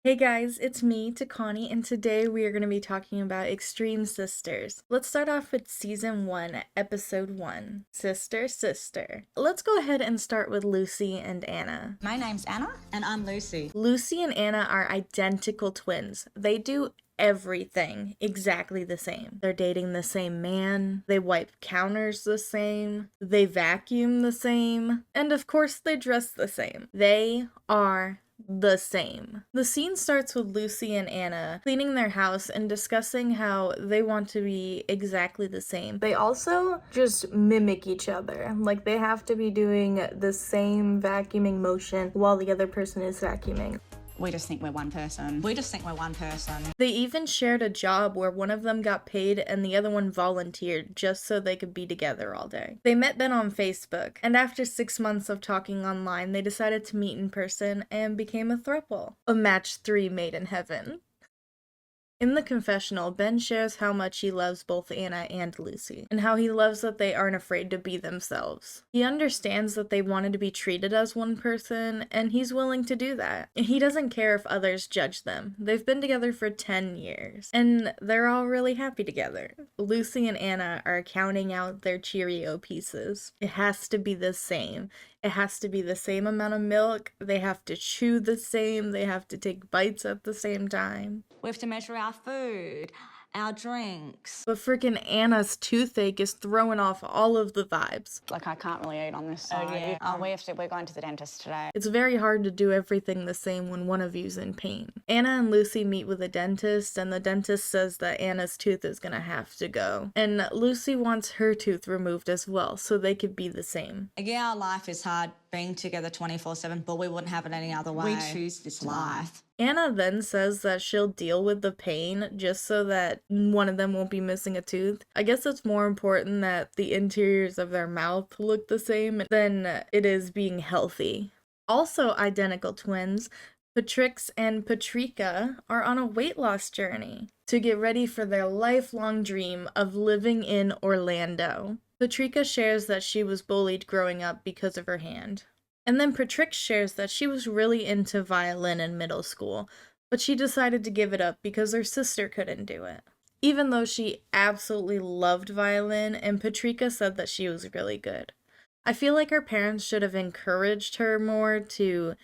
Hey guys, it's me, Takani, and today we are going to be talking about Extreme Sisters. Let's start off with Season 1, Episode 1, Sister, Sister. Let's go ahead and start with Lucy and Anna. My name's Anna, and I'm Lucy. Lucy and Anna are identical twins. They do everything exactly the same. They're dating the same man, they wipe counters the same, they vacuum the same, and of course they dress the same. They are the same. The scene starts with Lucy and Anna cleaning their house and discussing how they want to be exactly the same. They also just mimic each other. Like they have to be doing the same vacuuming motion while the other person is vacuuming. We just think we're one person. They even shared a job where one of them got paid and the other one volunteered just so they could be together all day. They met then on Facebook, and after 6 months of talking online, they decided to meet in person and became a throuple. A match 3 made in heaven. In the confessional, Ben shares how much he loves both Anna and Lucy, and how he loves that they aren't afraid to be themselves. He understands that they wanted to be treated as one person, and he's willing to do that. He doesn't care if others judge them. They've been together for 10 years, and they're all really happy together. Lucy and Anna are counting out their Cheerio pieces. It has to be the same. It has to be the same amount of milk, they have to chew the same, they have to take bites at the same time. We have to measure our food, our drinks. But freaking Anna's toothache is throwing off all of the vibes. Like, I can't really eat on this side. We're going to the dentist today. It's very hard to do everything the same when one of you's in pain. Anna and Lucy meet with a dentist, and the dentist says that Anna's tooth is gonna have to go. And Lucy wants her tooth removed as well, so they could be the same. Yeah, our life is hard being together 24/7, but we wouldn't have it any other way. We choose this life. Anna then says that she'll deal with the pain just so that one of them won't be missing a tooth. I guess it's more important that the interiors of their mouth look the same than it is being healthy. Also identical twins, Patrix and Patrica are on a weight loss journey to get ready for their lifelong dream of living in Orlando. Patrica shares that she was bullied growing up because of her hand. And then Patrix shares that she was really into violin in middle school, but she decided to give it up because her sister couldn't do it. Even though she absolutely loved violin, and Patrica said that she was really good. I feel like her parents should have encouraged her more to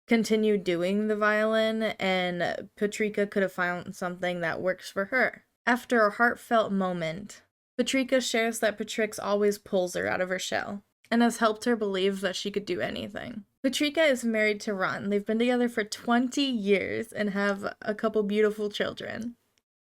continue doing the violin, and Patrica could have found something that works for her. After a heartfelt moment, Patrica shares that Patrix always pulls her out of her shell and has helped her believe that she could do anything. Patrica is married to Ron. They've been together for 20 years and have a couple beautiful children.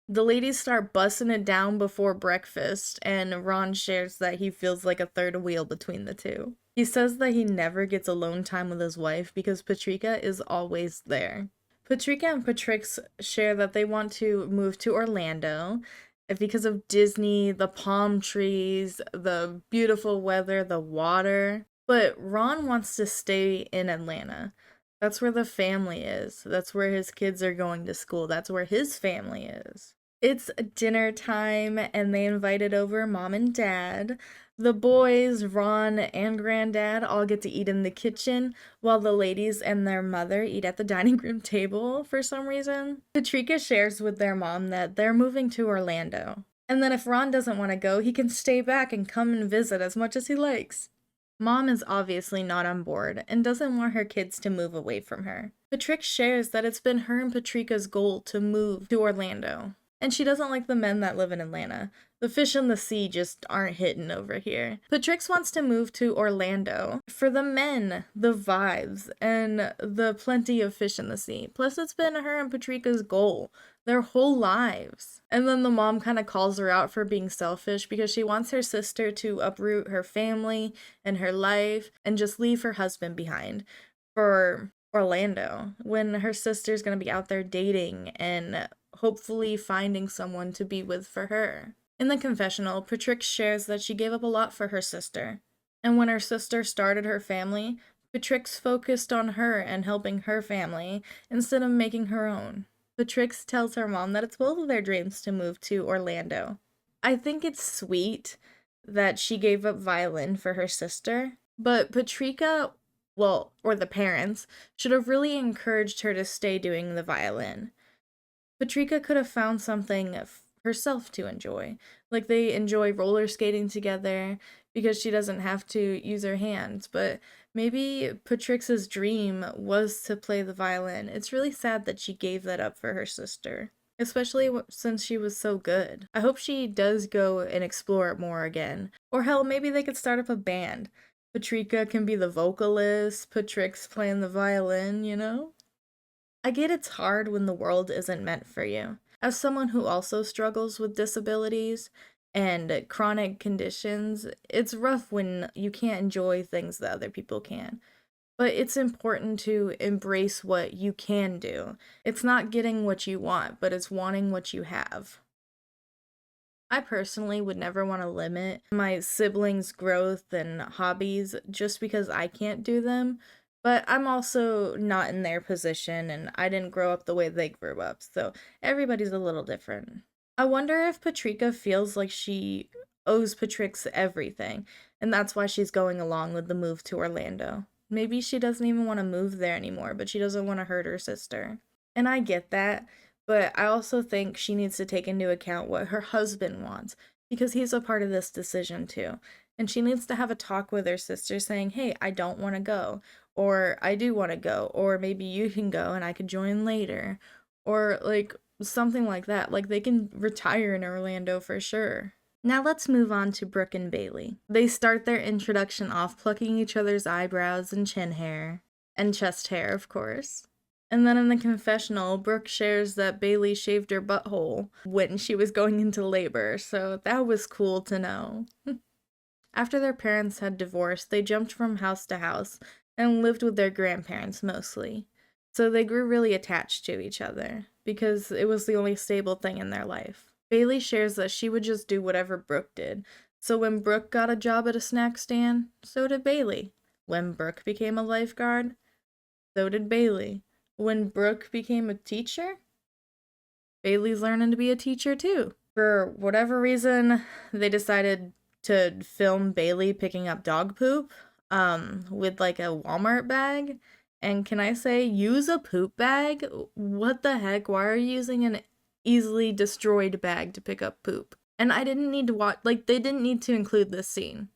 The ladies start busting it down before breakfast, and Ron shares that he feels like a third wheel between the two. He says that he never gets alone time with his wife because Patrica is always there. Patrica and Patrix share that they want to move to Orlando because of Disney, the palm trees, the beautiful weather, the water. But Ron wants to stay in Atlanta. That's where the family is. That's where his kids are going to school. That's where his family is. It's dinner time, and they invited over Mom and Dad. The boys, Ron and Granddad, all get to eat in the kitchen, while the ladies and their mother eat at the dining room table for some reason. Patrica shares with their mom that they're moving to Orlando, and then if Ron doesn't want to go, he can stay back and come and visit as much as he likes. Mom is obviously not on board and doesn't want her kids to move away from her. Patrix shares that it's been her and Patrica's goal to move to Orlando, and she doesn't like the men that live in Atlanta. The fish in the sea just aren't hitting over here. Patrix wants to move to Orlando for the men, the vibes, and the plenty of fish in the sea. Plus, it's been her and Patrica's goal their whole lives. And then the mom kind of calls her out for being selfish because she wants her sister to uproot her family and her life and just leave her husband behind for Orlando when her sister's gonna be out there dating and hopefully finding someone to be with for her. In the confessional, Patrix shares that she gave up a lot for her sister, and when her sister started her family, Patrix focused on her and helping her family instead of making her own. Patrix tells her mom that it's both of their dreams to move to Orlando. I think it's sweet that she gave up violin for her sister, but Patrica well, or the parents, should have really encouraged her to stay doing the violin. Patrica could have found something herself to enjoy. Like they enjoy roller skating together because she doesn't have to use her hands. But maybe Patrix's dream was to play the violin. It's really sad that she gave that up for her sister, especially since she was so good. I hope she does go and explore it more again. Or hell, maybe they could start up a band. Patrica can be the vocalist, Patrix playing the violin, you know? I get it's hard when the world isn't meant for you. As someone who also struggles with disabilities and chronic conditions, it's rough when you can't enjoy things that other people can. But it's important to embrace what you can do. It's not getting what you want, but it's wanting what you have. I personally would never want to limit my siblings' growth and hobbies just because I can't do them, but I'm also not in their position and I didn't grow up the way they grew up, so everybody's a little different. I wonder if Patrica feels like she owes Patrix everything, and that's why she's going along with the move to Orlando. Maybe she doesn't even want to move there anymore, but she doesn't want to hurt her sister. And I get that, but I also think she needs to take into account what her husband wants, because he's a part of this decision too. And she needs to have a talk with her sister saying, hey, I don't want to go, or I do want to go, or maybe you can go and I could join later, or like something like that. Like they can retire in Orlando for sure. Now let's move on to Brooke and Baylee. They start their introduction off plucking each other's eyebrows and chin hair, and chest hair, of course. And then in the confessional, Brooke shares that Baylee shaved her butthole when she was going into labor, so that was cool to know. After their parents had divorced, they jumped from house to house and lived with their grandparents mostly. So they grew really attached to each other, because it was the only stable thing in their life. Baylee shares that she would just do whatever Brooke did. So when Brooke got a job at a snack stand, so did Baylee. When Brooke became a lifeguard, so did Baylee. When Brooke became a teacher, Baylee's learning to be a teacher too. For whatever reason, they decided to film Baylee picking up dog poop with like a Walmart bag. And can I say, use a poop bag? What the heck? Why are you using an easily destroyed bag to pick up poop? And I didn't need to watch, like, they didn't need to include this scene.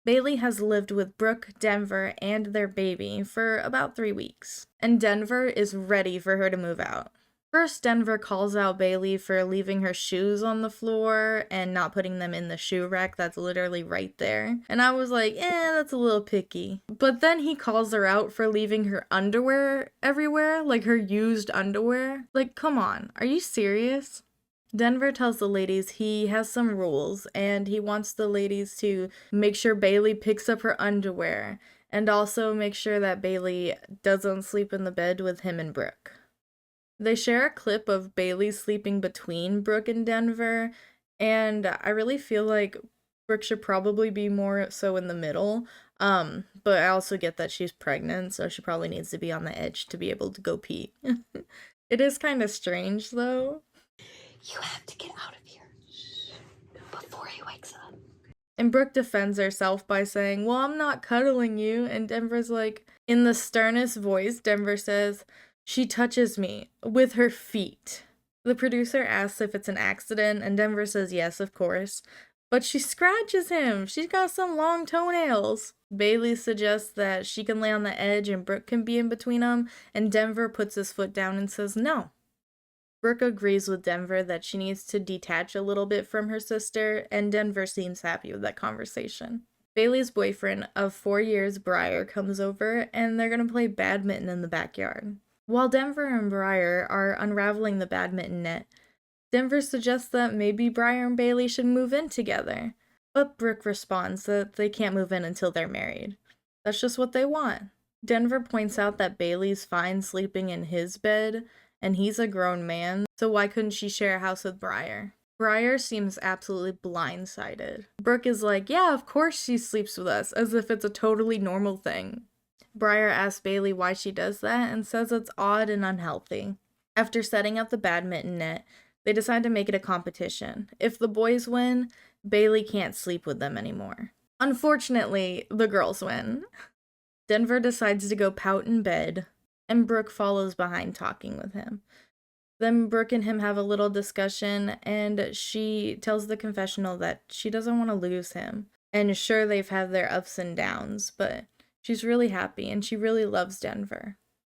Baylee has lived with Brooke, Denver, and their baby for about 3 weeks, and Denver is ready for her to move out. First, Denver calls out Baylee for leaving her shoes on the floor and not putting them in the shoe rack that's literally right there. And I was like, that's a little picky. But then he calls her out for leaving her underwear everywhere, like her used underwear. Like, come on, are you serious? Denver tells the ladies he has some rules, and he wants the ladies to make sure Baylee picks up her underwear, and also make sure that Baylee doesn't sleep in the bed with him and Brooke. They share a clip of Baylee sleeping between Brooke and Denver, and I really feel like Brooke should probably be more so in the middle, but I also get that she's pregnant, so she probably needs to be on the edge to be able to go pee. It is kind of strange, though. You have to get out of here before he wakes up. And Brooke defends herself by saying, well, I'm not cuddling you. And Denver's like, in the sternest voice, Denver says, she touches me with her feet. The producer asks if it's an accident, and Denver says yes, of course. But she scratches him. She's got some long toenails. Baylee suggests that she can lay on the edge and Brooke can be in between them, and Denver puts his foot down and says no. Brooke agrees with Denver that she needs to detach a little bit from her sister, and Denver seems happy with that conversation. Baylee's boyfriend of 4 years, Briar, comes over, and they're gonna play badminton in the backyard. While Denver and Briar are unraveling the badminton net, Denver suggests that maybe Briar and Baylee should move in together. But Brooke responds that they can't move in until they're married. That's just what they want. Denver points out that Baylee's fine sleeping in his bed, and he's a grown man, so why couldn't she share a house with Briar? Briar seems absolutely blindsided. Brooke is like, yeah, of course she sleeps with us, as if it's a totally normal thing. Briar asks Baylee why she does that and says it's odd and unhealthy. After setting up the badminton net, they decide to make it a competition. If the boys win, Baylee can't sleep with them anymore. Unfortunately, the girls win. Denver decides to go pout in bed, and Brooke follows behind talking with him. Then Brooke and him have a little discussion, and she tells the confessional that she doesn't want to lose him. And sure, they've had their ups and downs, but she's really happy and she really loves Denver.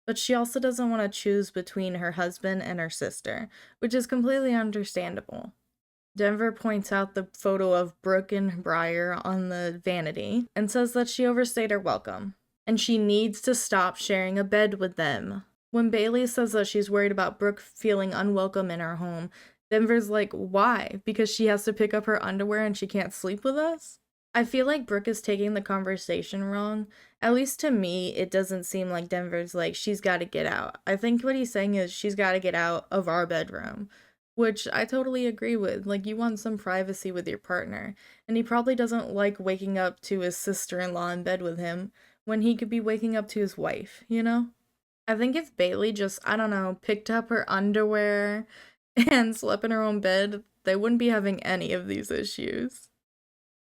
But she also doesn't want to choose between her husband and her sister, which is completely understandable. Denver points out the photo of Brooke and Briar on the vanity and says that she overstayed her welcome, and she needs to stop sharing a bed with them. When Baylee says that she's worried about Brooke feeling unwelcome in her home, Denver's like, why? Because she has to pick up her underwear and she can't sleep with us? I feel like Brooke is taking the conversation wrong. At least to me, it doesn't seem like Denver's like, she's got to get out. I think what he's saying is she's got to get out of our bedroom, which I totally agree with. Like, you want some privacy with your partner, and he probably doesn't like waking up to his sister-in-law in bed with him when he could be waking up to his wife, you know? I think if Baylee just, I don't know, picked up her underwear and slept in her own bed, they wouldn't be having any of these issues.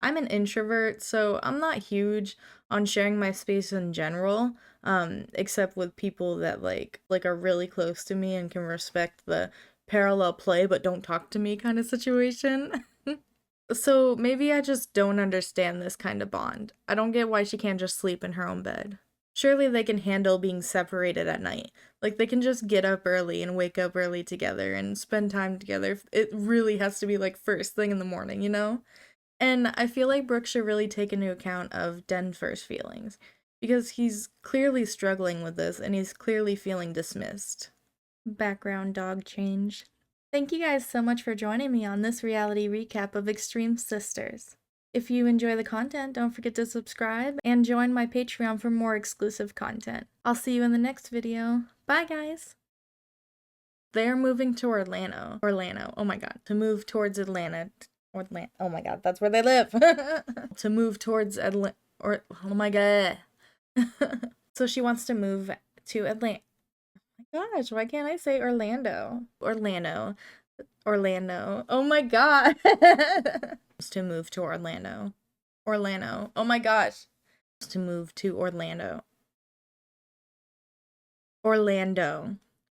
I'm an introvert, so I'm not huge on sharing my space in general, except with people that like are really close to me and can respect the parallel play but don't talk to me kind of situation. So maybe I just don't understand this kind of bond. I don't get why she can't just sleep in her own bed. Surely they can handle being separated at night. Like, they can just get up early and wake up early together and spend time together. It really has to be like first thing in the morning, you know? And I feel like Brooke should really take into account of Denver's feelings, because he's clearly struggling with this and he's clearly feeling dismissed. Background dog change. Thank you guys so much for joining me on this reality recap of Extreme Sisters. If you enjoy the content, don't forget to subscribe and join my Patreon for more exclusive content. I'll see you in the next video. Bye, guys! They're moving to Orlando. Oh my god. To move towards Atlanta. Oh my god, that's where they live! To move towards oh my god. So she wants to move to Atlanta. Oh my gosh, why can't I say Orlando? Orlando. Oh my god. To move to Orlando. Oh my gosh. To move to Orlando.